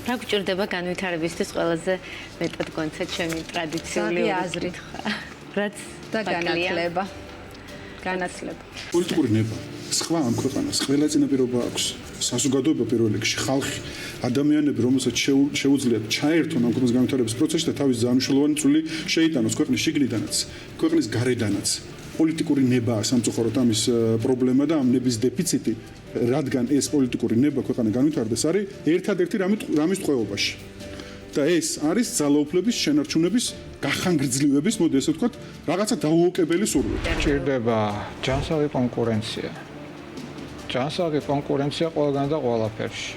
რა გჭირდება განვითარებისთვის ყველაზე მეტად გონცა ჩემი ტრადიციული აზრით რაც და განათლება. პოლიტიკური ნება სხვა ამ ქვეყანას ყველა წინაპირობა აქვს საზოგადოება პირველ რიგში ხალხი ადამიანები რომელსაც შეუძლიათ ჩაერთონ ამ ქვეყნის განვითარების პროცესში და თავის ძალამშრომლოვანი წვლილი შეიტანოს ქვეყნის შიგნიდანაც ქვეყნის გარედანაც პოლიტიკური ნებაა სამწუხაროდ ამის პრობლემა და ამ ნების დეფიციტი რადგან ეს პოლიტიკური ნება ქვეყანა განვითარდეს არის ერთადერთი რამის ტყვეობაში და ეს არის ძალაუფლების შენარჩუნების გახანგრძლივების მოდი ესე ვთქვათ რაღაცა დაუოკებელი სურვილი. ჭირდება ჯანსაღი კონკურენცია. ჯანსაღი კონკურენცია ყველგან და ყველაფერში.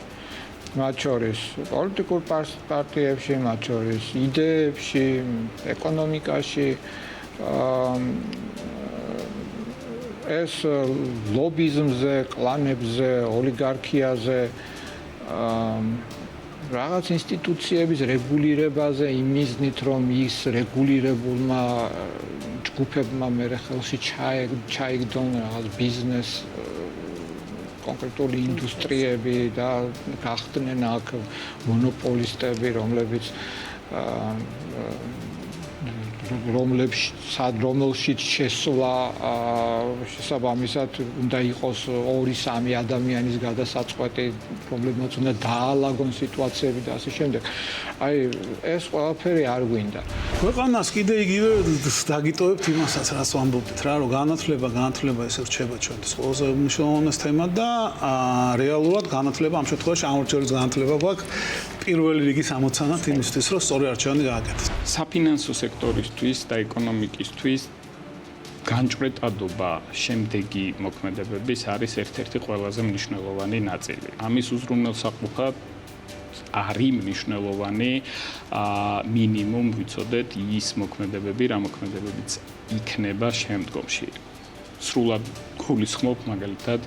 მათ შორის პოლიტიკურ პარტიებში, მათ შორის იდეებში, ეკონომიკაში ეს ლობიზმზე, კლანებზე, ოლიგარქიაზე რაღაც ინსტიტუციების რეგულირებაზე იმიზნით რომ ის რეგულირებულმა ჯგუფებმა მერე ხელში ჩაიგდონ რაღაც ბიზნეს კონკრეტული ინდუსტრიები და გახდნენ აქ მონოპოლისტები რომლებიც რომელშიც შესვლა შესაბამისად უნდა იყოს 2-3 ადამიანის გადასაწყვეტი პრობლემაც უნდა დაალაგონ სიტუაციები და ასე შემდეგ. აი ეს ყველაფერი არ გვინდა. ქვეყანას კიდე იგივე დაგიტოვებთ იმასაც რაც ვამბობთ რა რომ განათლება ესე რჩება ჩვენთვის ყველაზე მნიშვნელოვანი თემა და რეალურად განათლება ამ შემთხვევაში ამორჩევის განათლება გვაქვს პირველი რიგის ამოცანად იმისთვის რომ სწორი არჩევანი გააკეთოს. საფინანსო სექტორისთვის და ეკონომიკისთვის განჭვრეტადობა შემდეგი მოქმედებების არის ერთ-ერთი ყველაზე მნიშვნელოვანი ნაწილი. ამის უზრუნველსაყოფად არის მნიშვნელოვანი მინიმუმ ვიცოდეთ ის მოქმედებები, რა მოქმედებებიც იქნება შემდგომში. სრულად გულისხმობ მაგალითად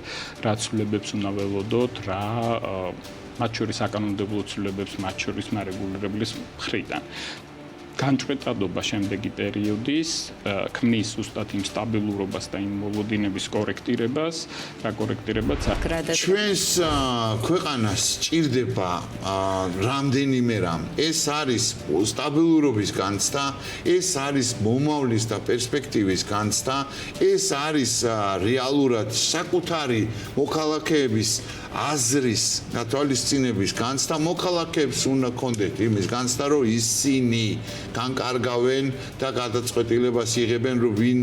რა ცვლილებებს უნდა ველოდოთ, რა მათ შორის აკანონმდებლო ცვლილებებს, მათ შორის მარეგულირებლის მხრიდან. განჭვრეტადობა შემდეგი პერიოდის ქმნის ზუსტად იმ სტაბილურობას და იმ მოლოდინების კორექტირებას, რა კორექტირებაც ჩვენს ქვეყანას ჭირდება რამდენიმე რამ. ეს არის სტაბილურობის განცდა, ეს არის მომავლის და პერსპექტივის განცდა, ეს არის რეალურად საკუთარი მოქალაქეების აზრის გათვალისწინების განცდა, მოქალაქეებს უნდა კონდეთ იმის განცდა, რომ ისინი განკარგავენ და გადაწყვეტილებას იღებენ, რომ ვინ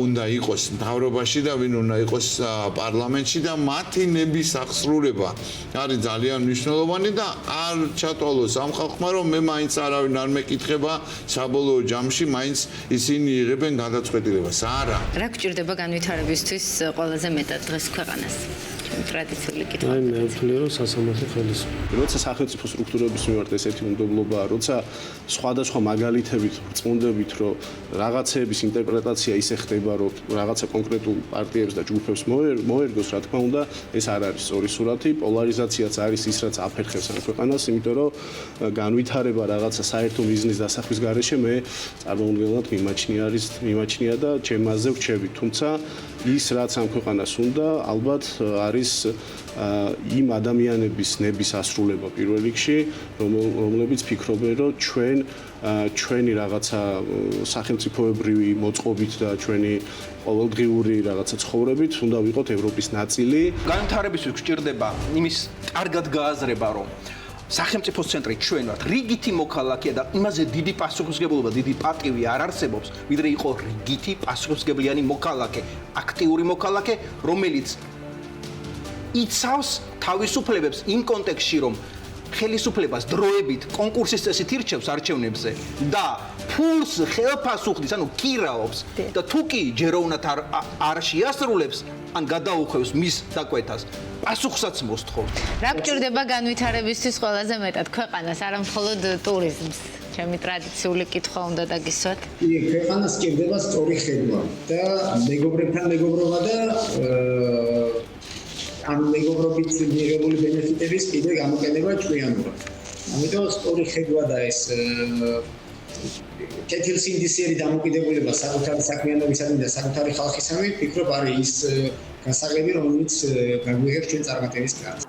უნდა იყოს მთავრობაში და ვინ უნდა იყოს პარლამენტში და მათი ნების აღსრულება არის ძალიან მნიშვნელოვანი და არ ჩათვალოს ამ ხალხმა, რომ მე მაინც არავინ არ მეკითხება საბოლოო ჯამში, მაინც ისინი იღებენ გადაწყვეტილებას. არა. რა გჭირდება განვითარებისთვის ყველაზე მეტად დღეს ქვეყანას? ტრადიციული კითხვა. აი მე ვთვლი რომ სასამართლო ხელისუფლება. როცა სახელმწიფო სტრუქტურების მიმართ ესეთი უნდობლობაა, როცა სხვადასხვა მაგალითებით წმუნდებით, რომ რაღაცეების ინტერპრეტაცია ისე ხდება, რომ რაღაცა კონკრეტულ პარტიებს და ჯგუფებს მოერგოს, რა თქმა უნდა, ეს არ არის სწორი სურათი, პოლარიზაციაც არის ის, რაც აფერხებს ამ ქვეყანას, იმიტომ რომ განვითარება რაღაცა საერთო მიზნის დასახვის გარეშე მე წარმომადგენლად მიმაჩნია და ჩემაზე ვჩები, თუმცა ის რაც ამ ქვეყანას უნდა, ალბათ არის იმ ადამიანების ნების ასრულება პირველ რიგში, რომლებიც ფიქრობენ, რომ ჩვენი რაღაცა სახელმწიფოებრივი მოწყობით და ჩვენი ყოველდღიური რაღაცა ცხოვრებით უნდა ვიყოთ ევროპის ნაწილი. განვითარებისთვის გვჭირდება იმის კარგად გააზრება, რომ სახელმწიფოს ცენტრი ჩვენ ვართ, რიგითი მოქალაქეა და იმაზე დიდი პასუხისმგებლობა, დიდი პატივი არ არსებობს, ვიდრე იყო რიგითი პასუხისმგებლიანი მოქალაქე, აქტიური მოქალაქე, რომელიც იცავს თავისუფლებებს იმ კონტექსტში, რომ ხელისუფლებას დროებით კონკურსის წესით ირჩევს არჩევნებზე და ფულს ხელფასუხდის, ანუ კირაობს და თუ კი ჯეროვნად არ შეასრულებს, ან გადაუხვევს მის დაკვეთას, პასუხსაც მოსთხოვს. რა გჭირდება განვითარებისთვის ყველაზე მეტად ქვეყანას, არა მხოლოდ ტურიზმს? ჩემი ტრადიციული კითხვა უნდა დაგისვათ. ქვეყანას სჭირდება სწორი ხედვა და მეგობრებთან მეგობრობა და ამ მეგობრობით მიღებული ბენეფიტების კიდე გამოყენება ჭკვიანურად. ამიტომ სწორი ხედვა და ეს კეთილსინდისიერი დამოკიდებულება საკუთარი საქმიანობისადმი და საკუთარი ხალხისადმი, ვფიქრობ არის ის გასაღები, რომელიც გაგვიღებს ჩვენ წარმატების გზას.